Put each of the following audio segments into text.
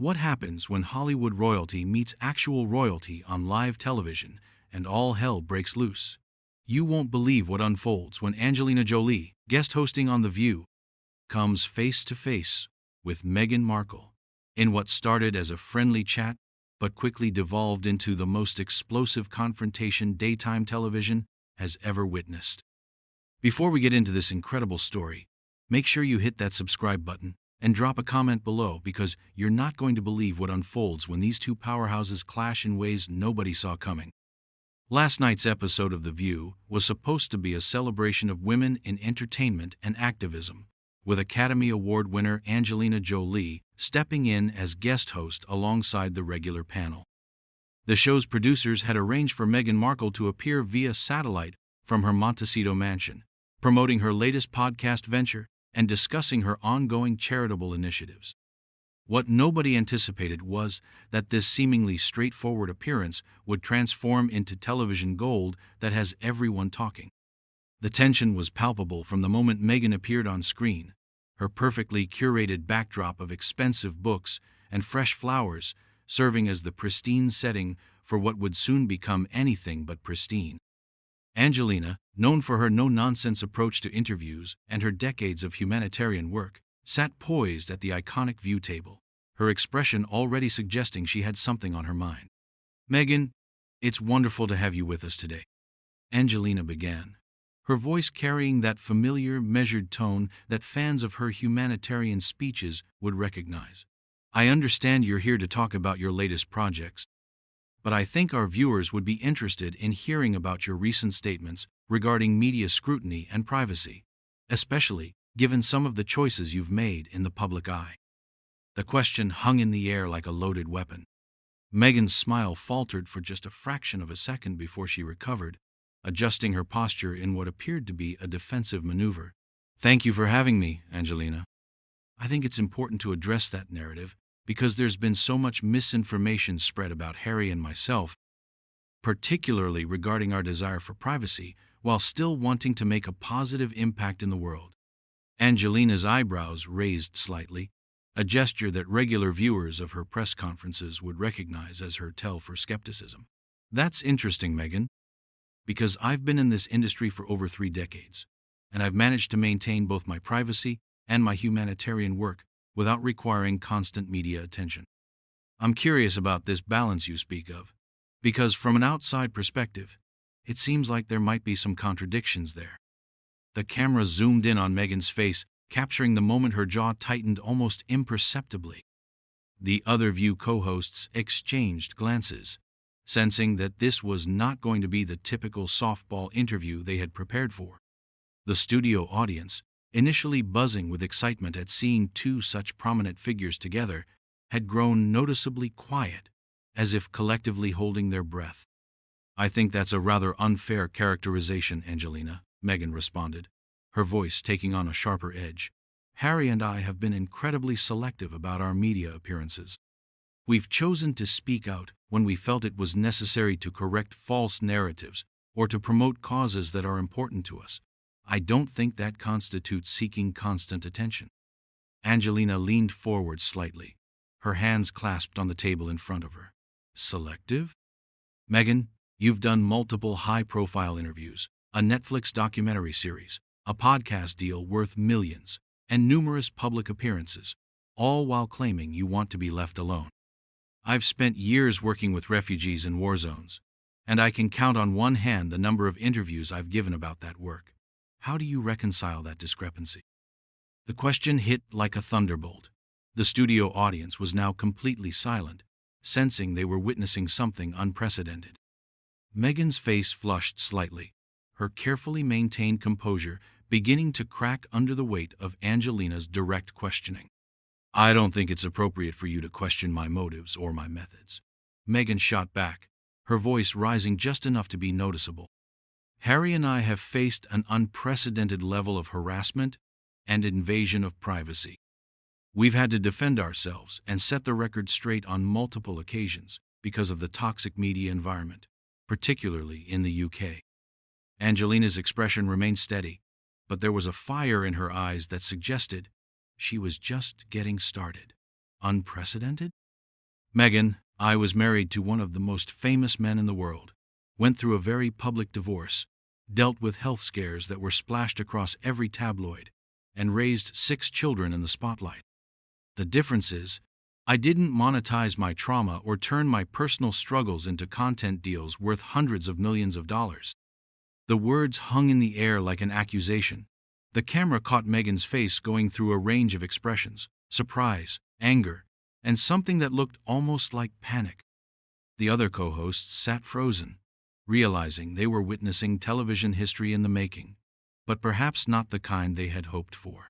What happens when Hollywood royalty meets actual royalty on live television and all hell breaks loose? You won't believe what unfolds when Angelina Jolie, guest hosting on The View, comes face to face with Meghan Markle in what started as a friendly chat but quickly devolved into the most explosive confrontation daytime television has ever witnessed. Before we get into this incredible story, make sure you hit that subscribe button and drop a comment below because you're not going to believe what unfolds when these two powerhouses clash in ways nobody saw coming. Last night's episode of The View was supposed to be a celebration of women in entertainment and activism, with Academy Award winner Angelina Jolie stepping in as guest host alongside the regular panel. The show's producers had arranged for Meghan Markle to appear via satellite from her Montecito mansion, promoting her latest podcast venture and discussing her ongoing charitable initiatives. What nobody anticipated was that this seemingly straightforward appearance would transform into television gold that has everyone talking. The tension was palpable from the moment Meghan appeared on screen, her perfectly curated backdrop of expensive books and fresh flowers serving as the pristine setting for what would soon become anything but pristine. Angelina, known for her no-nonsense approach to interviews and her decades of humanitarian work, sat poised at the iconic View table, her expression already suggesting she had something on her mind. "Meghan, it's wonderful to have you with us today," Angelina began, her voice carrying that familiar, measured tone that fans of her humanitarian speeches would recognize. "I understand you're here to talk about your latest projects, but I think our viewers would be interested in hearing about your recent statements regarding media scrutiny and privacy, especially given some of the choices you've made in the public eye." The question hung in the air like a loaded weapon. Meghan's smile faltered for just a fraction of a second before she recovered, adjusting her posture in what appeared to be a defensive maneuver. "Thank you for having me, Angelina. I think it's important to address that narrative because there's been so much misinformation spread about Harry and myself, particularly regarding our desire for privacy, while still wanting to make a positive impact in the world." Angelina's eyebrows raised slightly, a gesture that regular viewers of her press conferences would recognize as her tell for skepticism. "That's interesting, Meghan, because I've been in this industry for over 3 decades, and I've managed to maintain both my privacy and my humanitarian work without requiring constant media attention. I'm curious about this balance you speak of, because from an outside perspective, it seems like there might be some contradictions there." The camera zoomed in on Meghan's face, capturing the moment her jaw tightened almost imperceptibly. The other View co-hosts exchanged glances, sensing that this was not going to be the typical softball interview they had prepared for. The studio audience, initially buzzing with excitement at seeing two such prominent figures together, had grown noticeably quiet, as if collectively holding their breath. "I think that's a rather unfair characterization, Angelina," Meghan responded, her voice taking on a sharper edge. "Harry and I have been incredibly selective about our media appearances. We've chosen to speak out when we felt it was necessary to correct false narratives or to promote causes that are important to us. I don't think that constitutes seeking constant attention." Angelina leaned forward slightly, her hands clasped on the table in front of her. "Selective? Meghan, you've done multiple high-profile interviews, a Netflix documentary series, a podcast deal worth millions, and numerous public appearances, all while claiming you want to be left alone. I've spent years working with refugees in war zones, and I can count on one hand the number of interviews I've given about that work. How do you reconcile that discrepancy?" The question hit like a thunderbolt. The studio audience was now completely silent, sensing they were witnessing something unprecedented. Meghan's face flushed slightly, her carefully maintained composure beginning to crack under the weight of Angelina's direct questioning. "I don't think it's appropriate for you to question my motives or my methods," Meghan shot back, her voice rising just enough to be noticeable. "Harry and I have faced an unprecedented level of harassment and invasion of privacy. We've had to defend ourselves and set the record straight on multiple occasions because of the toxic media environment, particularly in the UK." Angelina's expression remained steady, but there was a fire in her eyes that suggested she was just getting started. "Unprecedented?" Meghan, I was married to one of the most famous men in the world, went through a very public divorce, dealt with health scares that were splashed across every tabloid, and raised 6 children in the spotlight. The difference is, I didn't monetize my trauma or turn my personal struggles into content deals worth hundreds of millions of dollars. The words hung in the air like an accusation. The camera caught Meghan's face going through a range of expressions: surprise, anger, and something that looked almost like panic. The other co-hosts sat frozen, realizing they were witnessing television history in the making, but perhaps not the kind they had hoped for.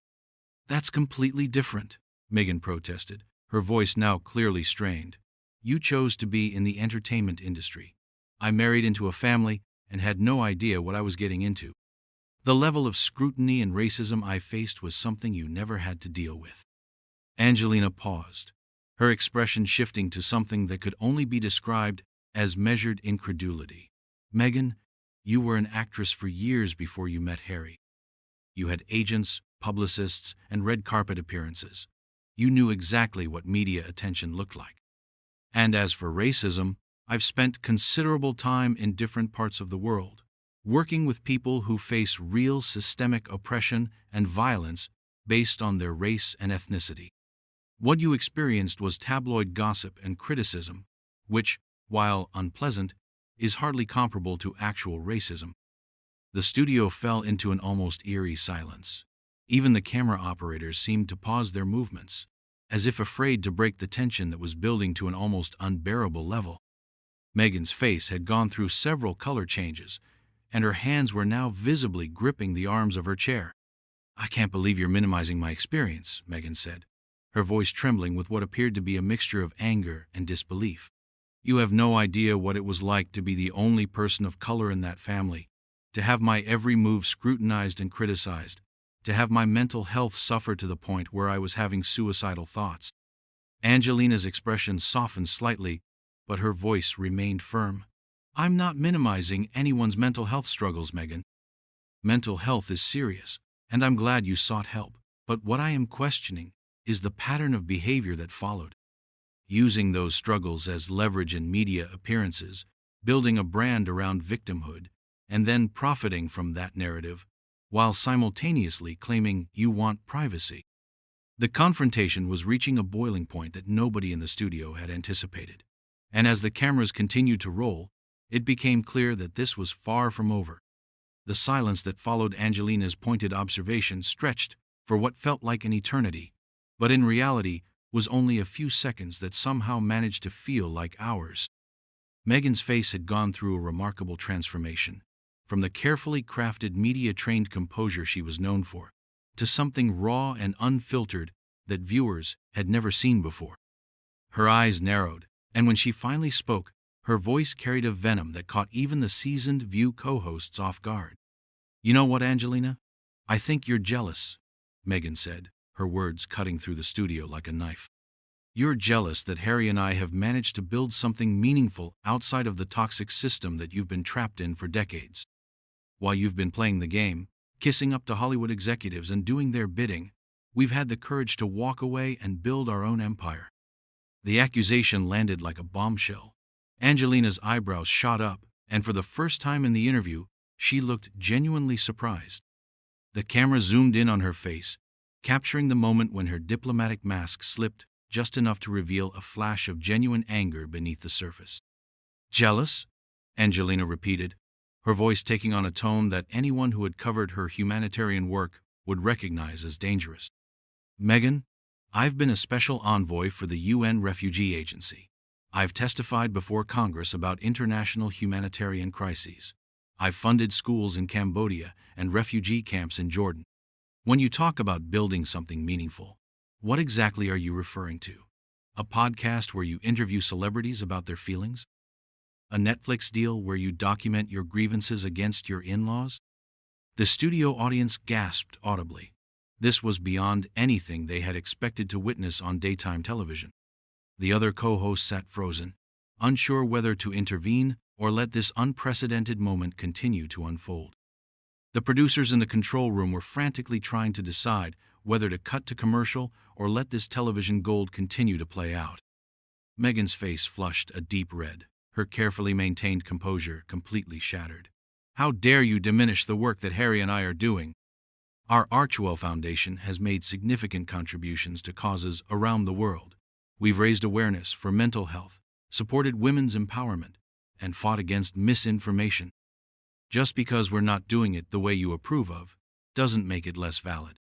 "That's completely different," Meghan protested, her voice now clearly strained. "You chose to be in the entertainment industry. I married into a family and had no idea what I was getting into. The level of scrutiny and racism I faced was something you never had to deal with." Angelina paused, her expression shifting to something that could only be described as measured incredulity. "Meghan, you were an actress for years before you met Harry. You had agents, publicists, and red carpet appearances. You knew exactly what media attention looked like. And as for racism, I've spent considerable time in different parts of the world, working with people who face real systemic oppression and violence based on their race and ethnicity. What you experienced was tabloid gossip and criticism, which, while unpleasant, is hardly comparable to actual racism." The studio fell into an almost eerie silence. Even the camera operators seemed to pause their movements, as if afraid to break the tension that was building to an almost unbearable level. Meghan's face had gone through several color changes, and her hands were now visibly gripping the arms of her chair. "I can't believe you're minimizing my experience," Meghan said, her voice trembling with what appeared to be a mixture of anger and disbelief. "You have no idea what it was like to be the only person of color in that family, to have my every move scrutinized and criticized, to have my mental health suffer to the point where I was having suicidal thoughts." Angelina's expression softened slightly, but her voice remained firm. "I'm not minimizing anyone's mental health struggles, Meghan. Mental health is serious, and I'm glad you sought help. But what I am questioning is the pattern of behavior that followed. Using those struggles as leverage in media appearances, building a brand around victimhood, and then profiting from that narrative, while simultaneously claiming you want privacy." The confrontation was reaching a boiling point that nobody in the studio had anticipated. And as the cameras continued to roll, it became clear that this was far from over. The silence that followed Angelina's pointed observation stretched for what felt like an eternity, but in reality was only a few seconds that somehow managed to feel like hours. Meghan's face had gone through a remarkable transformation, from the carefully crafted media-trained composure she was known for, to something raw and unfiltered that viewers had never seen before. Her eyes narrowed, and when she finally spoke, her voice carried a venom that caught even the seasoned View co-hosts off guard. "You know what, Angelina? I think you're jealous," Meghan said, her words cutting through the studio like a knife. "You're jealous that Harry and I have managed to build something meaningful outside of the toxic system that you've been trapped in for decades. While you've been playing the game, kissing up to Hollywood executives and doing their bidding, we've had the courage to walk away and build our own empire." The accusation landed like a bombshell. Angelina's eyebrows shot up, and for the first time in the interview, she looked genuinely surprised. The camera zoomed in on her face, capturing the moment when her diplomatic mask slipped just enough to reveal a flash of genuine anger beneath the surface. "Jealous?" Angelina repeated, her voice taking on a tone that anyone who had covered her humanitarian work would recognize as dangerous. "Meghan, I've been a special envoy for the UN Refugee Agency. I've testified before Congress about international humanitarian crises. I've funded schools in Cambodia and refugee camps in Jordan. When you talk about building something meaningful, what exactly are you referring to? A podcast where you interview celebrities about their feelings? A Netflix deal where you document your grievances against your in-laws?" The studio audience gasped audibly. This was beyond anything they had expected to witness on daytime television. The other co-hosts sat frozen, unsure whether to intervene or let this unprecedented moment continue to unfold. The producers in the control room were frantically trying to decide whether to cut to commercial or let this television gold continue to play out. Meghan's face flushed a deep red, her carefully maintained composure completely shattered. How dare you diminish the work that Harry and I are doing? Our Archewell Foundation has made significant contributions to causes around the world. We've raised awareness for mental health, supported women's empowerment, and fought against misinformation. Just because we're not doing it the way you approve of, doesn't make it less valid.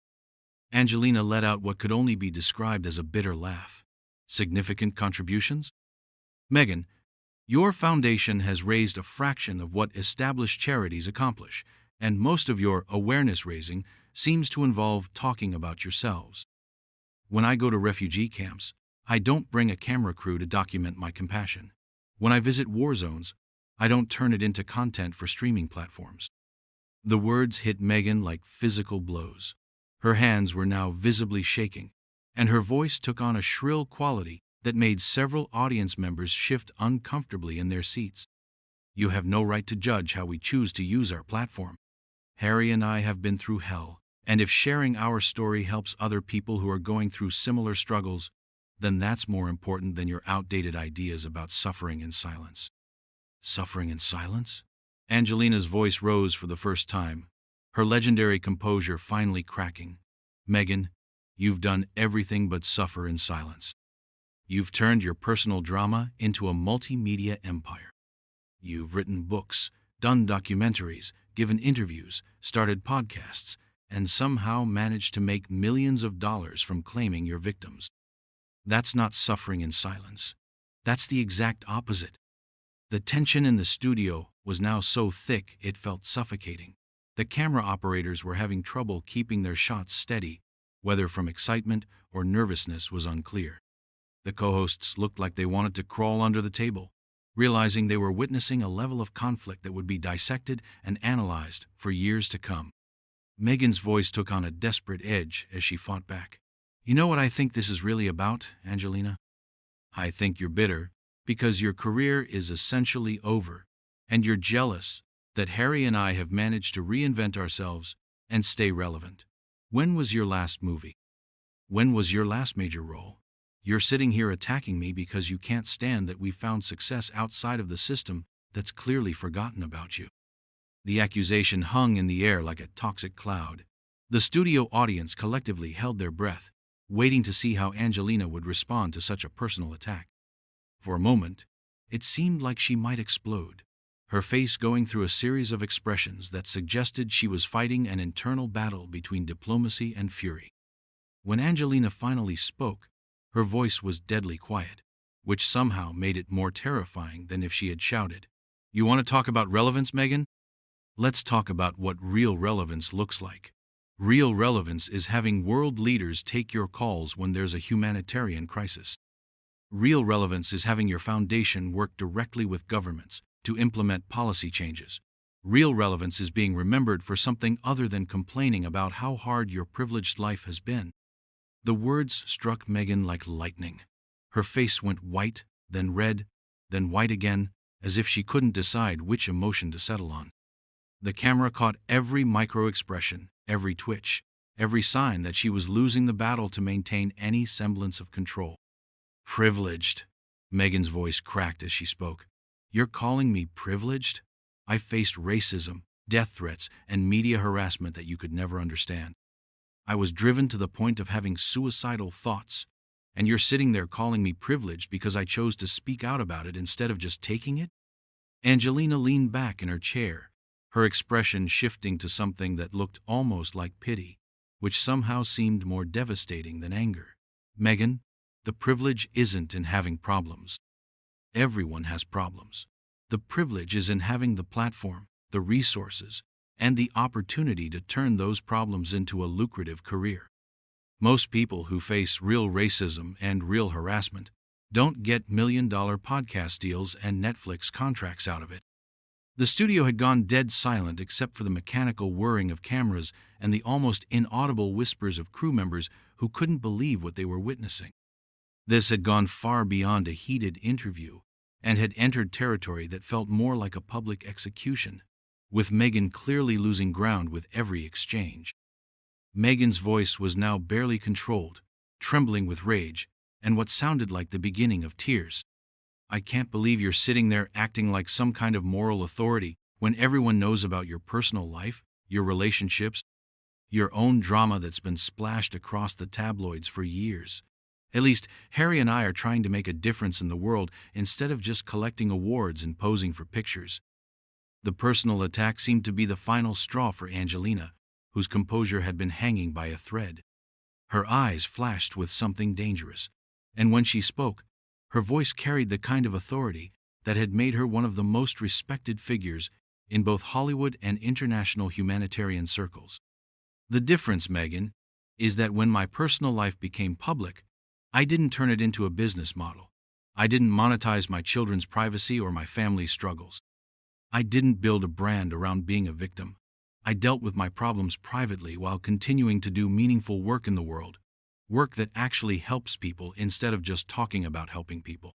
Angelina let out what could only be described as a bitter laugh. Significant contributions? Meghan, your foundation has raised a fraction of what established charities accomplish, and most of your awareness raising seems to involve talking about yourselves. When I go to refugee camps, I don't bring a camera crew to document my compassion. When I visit war zones, I don't turn it into content for streaming platforms. The words hit Meghan like physical blows. Her hands were now visibly shaking, and her voice took on a shrill quality that made several audience members shift uncomfortably in their seats. You have no right to judge how we choose to use our platform. Harry and I have been through hell, and if sharing our story helps other people who are going through similar struggles, then that's more important than your outdated ideas about suffering in silence. Suffering in silence? Angelina's voice rose for the first time, her legendary composure finally cracking. Meghan, you've done everything but suffer in silence. You've turned your personal drama into a multimedia empire. You've written books, done documentaries, given interviews, started podcasts, and somehow managed to make millions of dollars from claiming your victims. That's not suffering in silence. That's the exact opposite. The tension in the studio was now so thick it felt suffocating. The camera operators were having trouble keeping their shots steady, whether from excitement or nervousness was unclear. The co-hosts looked like they wanted to crawl under the table, realizing they were witnessing a level of conflict that would be dissected and analyzed for years to come. Meghan's voice took on a desperate edge as she fought back. You know what I think this is really about, Angelina? I think you're bitter because your career is essentially over, and you're jealous that Harry and I have managed to reinvent ourselves and stay relevant. When was your last movie? When was your last major role? You're sitting here attacking me because you can't stand that we've found success outside of the system that's clearly forgotten about you. The accusation hung in the air like a toxic cloud. The studio audience collectively held their breath, waiting to see how Angelina would respond to such a personal attack. For a moment, it seemed like she might explode, her face going through a series of expressions that suggested she was fighting an internal battle between diplomacy and fury. When Angelina finally spoke, her voice was deadly quiet, which somehow made it more terrifying than if she had shouted. You want to talk about relevance, Meghan? Let's talk about what real relevance looks like. Real relevance is having world leaders take your calls when there's a humanitarian crisis. Real relevance is having your foundation work directly with governments to implement policy changes. Real relevance is being remembered for something other than complaining about how hard your privileged life has been. The words struck Meghan like lightning. Her face went white, then red, then white again, as if she couldn't decide which emotion to settle on. The camera caught every micro-expression, every twitch, every sign that she was losing the battle to maintain any semblance of control. Privileged. Meghan's voice cracked as she spoke. You're calling me privileged? I faced racism, death threats, and media harassment that you could never understand. I was driven to the point of having suicidal thoughts, and you're sitting there calling me privileged because I chose to speak out about it instead of just taking it? Angelina leaned back in her chair, her expression shifting to something that looked almost like pity, which somehow seemed more devastating than anger. Meghan, the privilege isn't in having problems. Everyone has problems. The privilege is in having the platform, the resources, and the opportunity to turn those problems into a lucrative career. Most people who face real racism and real harassment don't get million-dollar podcast deals and Netflix contracts out of it. The studio had gone dead silent except for the mechanical whirring of cameras and the almost inaudible whispers of crew members who couldn't believe what they were witnessing. This had gone far beyond a heated interview and had entered territory that felt more like a public execution, with Meghan clearly losing ground with every exchange. Meghan's voice was now barely controlled, trembling with rage, and what sounded like the beginning of tears. "I can't believe you're sitting there acting like some kind of moral authority when everyone knows about your personal life, your relationships, your own drama that's been splashed across the tabloids for years. At least, Harry and I are trying to make a difference in the world instead of just collecting awards and posing for pictures." The personal attack seemed to be the final straw for Angelina, whose composure had been hanging by a thread. Her eyes flashed with something dangerous, and when she spoke, her voice carried the kind of authority that had made her one of the most respected figures in both Hollywood and international humanitarian circles. "The difference, Meghan, is that when my personal life became public, I didn't turn it into a business model. I didn't monetize my children's privacy or my family's struggles. I didn't build a brand around being a victim. I dealt with my problems privately while continuing to do meaningful work in the world, work that actually helps people instead of just talking about helping people."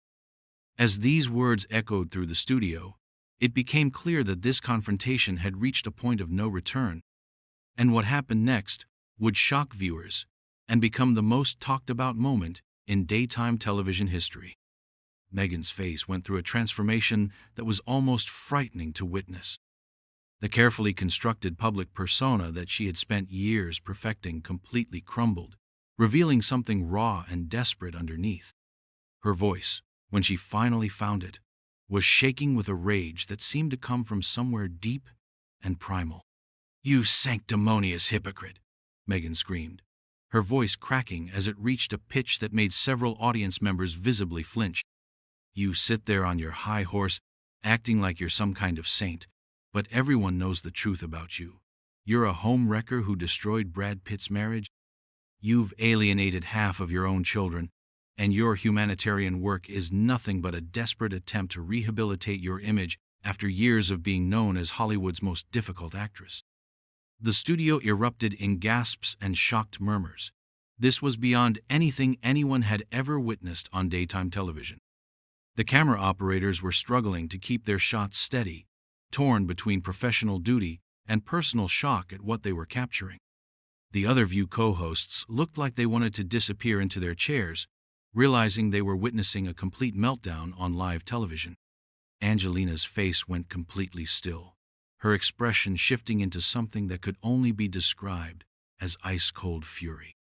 As these words echoed through the studio, it became clear that this confrontation had reached a point of no return, and what happened next would shock viewers and become the most talked about moment in daytime television history. Meghan's face went through a transformation that was almost frightening to witness. The carefully constructed public persona that she had spent years perfecting completely crumbled, revealing something raw and desperate underneath. Her voice, when she finally found it, was shaking with a rage that seemed to come from somewhere deep and primal. "You sanctimonious hypocrite!" Meghan screamed, her voice cracking as it reached a pitch that made several audience members visibly flinch. "You sit there on your high horse, acting like you're some kind of saint, but everyone knows the truth about you. You're a home wrecker who destroyed Brad Pitt's marriage. You've alienated half of your own children, and your humanitarian work is nothing but a desperate attempt to rehabilitate your image after years of being known as Hollywood's most difficult actress." The studio erupted in gasps and shocked murmurs. This was beyond anything anyone had ever witnessed on daytime television. The camera operators were struggling to keep their shots steady, torn between professional duty and personal shock at what they were capturing. The other View co-hosts looked like they wanted to disappear into their chairs, realizing they were witnessing a complete meltdown on live television. Angelina's face went completely still, her expression shifting into something that could only be described as ice-cold fury.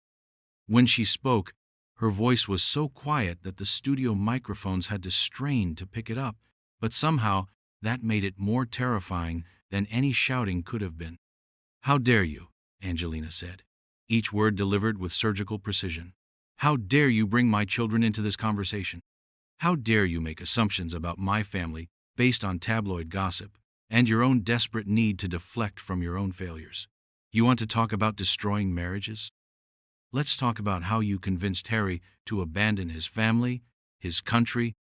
When she spoke, her voice was so quiet that the studio microphones had to strain to pick it up, but somehow that made it more terrifying than any shouting could have been. "How dare you?" Angelina said, each word delivered with surgical precision. "How dare you bring my children into this conversation? How dare you make assumptions about my family based on tabloid gossip and your own desperate need to deflect from your own failures? You want to talk about destroying marriages? Let's talk about how you convinced Harry to abandon his family, his country,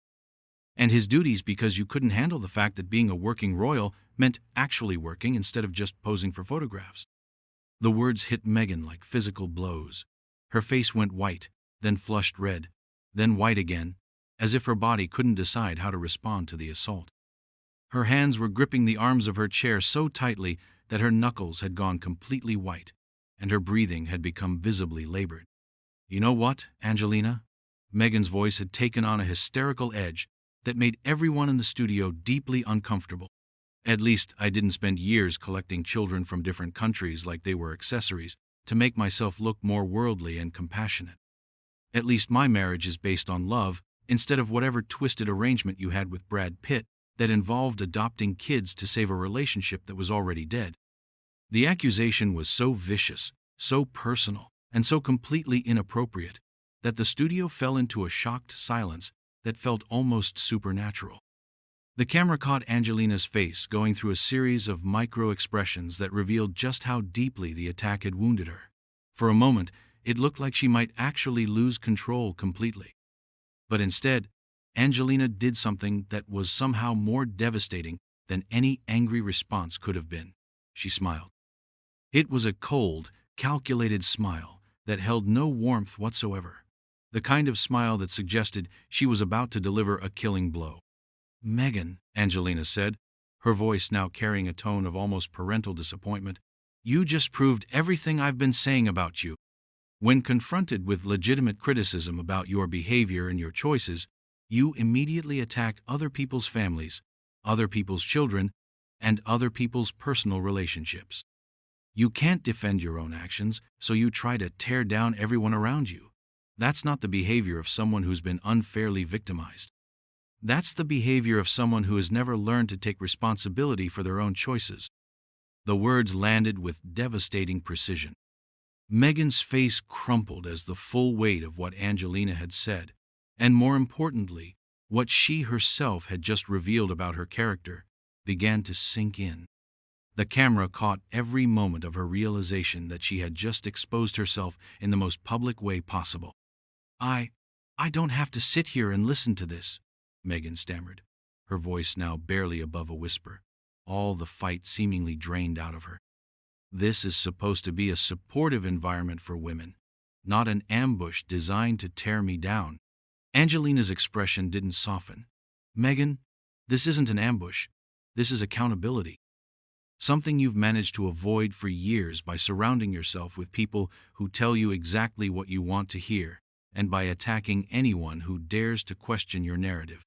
and his duties because you couldn't handle the fact that being a working royal meant actually working instead of just posing for photographs." The words hit Meghan like physical blows. Her face went white, then flushed red, then white again, as if her body couldn't decide how to respond to the assault. Her hands were gripping the arms of her chair so tightly that her knuckles had gone completely white, and her breathing had become visibly labored. "You know what, Angelina?" Meghan's voice had taken on a hysterical edge that made everyone in the studio deeply uncomfortable. "At least I didn't spend years collecting children from different countries like they were accessories to make myself look more worldly and compassionate. At least my marriage is based on love instead of whatever twisted arrangement you had with Brad Pitt that involved adopting kids to save a relationship that was already dead." The accusation was so vicious, so personal, and so completely inappropriate that the studio fell into a shocked silence that felt almost supernatural. The camera caught Angelina's face going through a series of micro-expressions that revealed just how deeply the attack had wounded her. For a moment, it looked like she might actually lose control completely. But instead, Angelina did something that was somehow more devastating than any angry response could have been. She smiled. It was a cold, calculated smile that held no warmth whatsoever, the kind of smile that suggested she was about to deliver a killing blow. "Meghan," Angelina said, her voice now carrying a tone of almost parental disappointment, "you just proved everything I've been saying about you. When confronted with legitimate criticism about your behavior and your choices, you immediately attack other people's families, other people's children, and other people's personal relationships. You can't defend your own actions, so you try to tear down everyone around you. That's not the behavior of someone who's been unfairly victimized. That's the behavior of someone who has never learned to take responsibility for their own choices. The words landed with devastating precision. Meghan's face crumpled as the full weight of what Angelina had said, and more importantly, what she herself had just revealed about her character, began to sink in. The camera caught every moment of her realization that she had just exposed herself in the most public way possible. I don't have to sit here and listen to this," Meghan stammered, her voice now barely above a whisper, all the fight seemingly drained out of her. This is supposed to be a supportive environment for women, not an ambush designed to tear me down. Angelina's expression didn't soften. "Meghan, this isn't an ambush. This is accountability. Something you've managed to avoid for years by surrounding yourself with people who tell you exactly what you want to hear, and by attacking anyone who dares to question your narrative."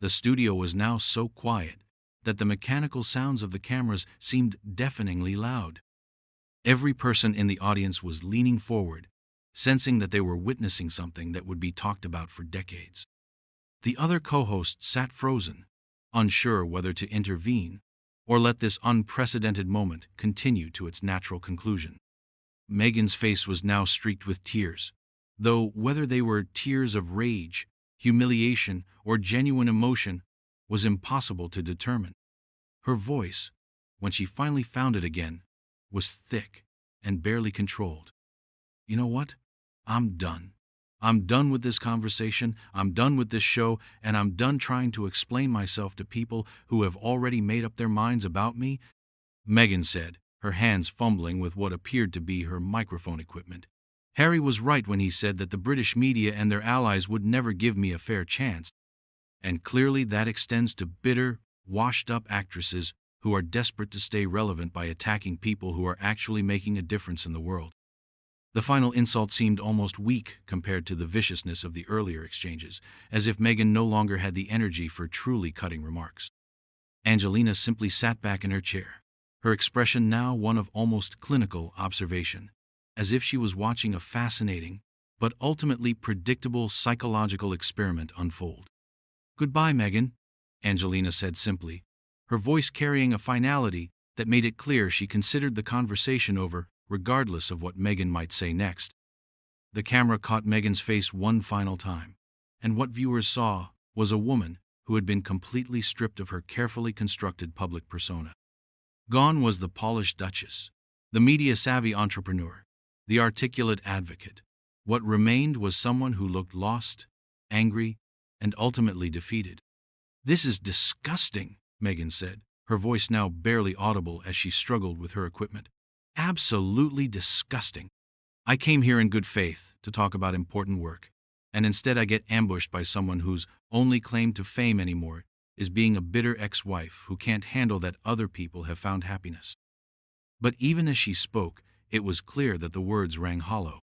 The studio was now so quiet that the mechanical sounds of the cameras seemed deafeningly loud. Every person in the audience was leaning forward, sensing that they were witnessing something that would be talked about for decades. The other co-hosts sat frozen, unsure whether to intervene or let this unprecedented moment continue to its natural conclusion. Meghan's face was now streaked with tears, though whether they were tears of rage, humiliation, or genuine emotion was impossible to determine. Her voice, when she finally found it again, was thick and barely controlled. "You know what? I'm done. I'm done with this conversation, I'm done with this show, and I'm done trying to explain myself to people who have already made up their minds about me," Meghan said, her hands fumbling with what appeared to be her microphone equipment. "Harry was right when he said that the British media and their allies would never give me a fair chance. And clearly that extends to bitter, washed-up actresses who are desperate to stay relevant by attacking people who are actually making a difference in the world." The final insult seemed almost weak compared to the viciousness of the earlier exchanges, as if Meghan no longer had the energy for truly cutting remarks. Angelina simply sat back in her chair, her expression now one of almost clinical observation, as if she was watching a fascinating, but ultimately predictable psychological experiment unfold. "Goodbye, Meghan," Angelina said simply, her voice carrying a finality that made it clear she considered the conversation over, regardless of what Meghan might say next. The camera caught Meghan's face one final time, and what viewers saw was a woman who had been completely stripped of her carefully constructed public persona. Gone was the polished duchess, the media-savvy entrepreneur, the articulate advocate. What remained was someone who looked lost, angry, and ultimately defeated. "This is disgusting," Meghan said, her voice now barely audible as she struggled with her equipment. "Absolutely disgusting. I came here in good faith to talk about important work, and instead I get ambushed by someone whose only claim to fame anymore is being a bitter ex-wife who can't handle that other people have found happiness." But even as she spoke, it was clear that the words rang hollow.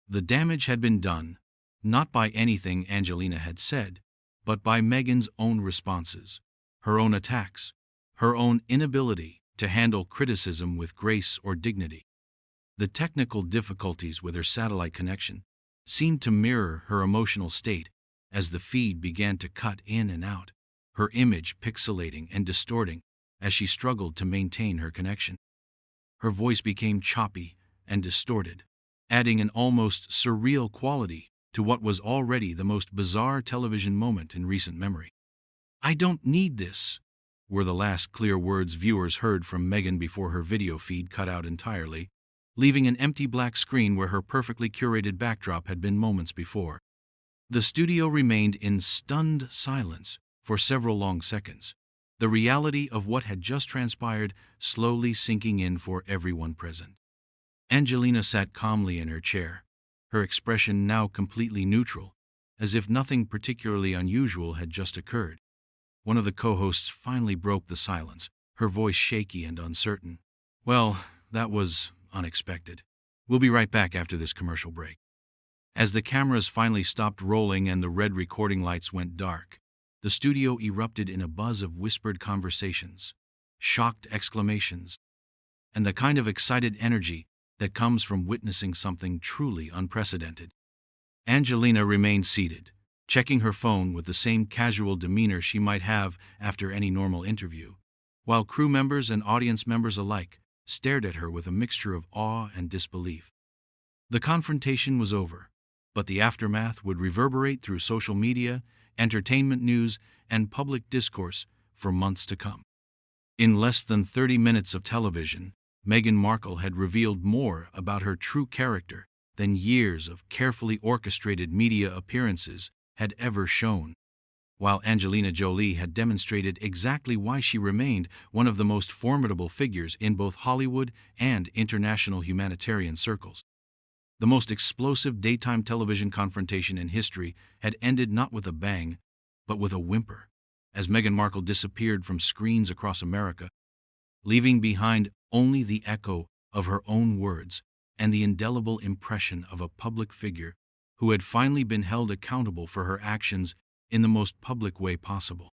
The damage had been done, not by anything Angelina had said, but by Meghan's own responses, her own attacks, her own inability to handle criticism with grace or dignity. The technical difficulties with her satellite connection seemed to mirror her emotional state as the feed began to cut in and out, her image pixelating and distorting as she struggled to maintain her connection. Her voice became choppy and distorted, adding an almost surreal quality to what was already the most bizarre television moment in recent memory. "I don't need this," were the last clear words viewers heard from Meghan before her video feed cut out entirely, leaving an empty black screen where her perfectly curated backdrop had been moments before. The studio remained in stunned silence for several long seconds, the reality of what had just transpired slowly sinking in for everyone present. Angelina sat calmly in her chair, her expression now completely neutral, as if nothing particularly unusual had just occurred. One of the co-hosts finally broke the silence, her voice shaky and uncertain. "Well, that was unexpected." We'll be right back after this commercial break. As the cameras finally stopped rolling and the red recording lights went dark, the studio erupted in a buzz of whispered conversations, shocked exclamations, and the kind of excited energy that comes from witnessing something truly unprecedented. Angelina remained seated, checking her phone with the same casual demeanor she might have after any normal interview, while crew members and audience members alike stared at her with a mixture of awe and disbelief. The confrontation was over, but the aftermath would reverberate through social media, entertainment news, and public discourse for months to come. In less than 30 minutes of television, Meghan Markle had revealed more about her true character than years of carefully orchestrated media appearances had ever shown. While Angelina Jolie had demonstrated exactly why she remained one of the most formidable figures in both Hollywood and international humanitarian circles. The most explosive daytime television confrontation in history had ended not with a bang, but with a whimper, as Meghan Markle disappeared from screens across America, leaving behind only the echo of her own words and the indelible impression of a public figure who had finally been held accountable for her actions in the most public way possible.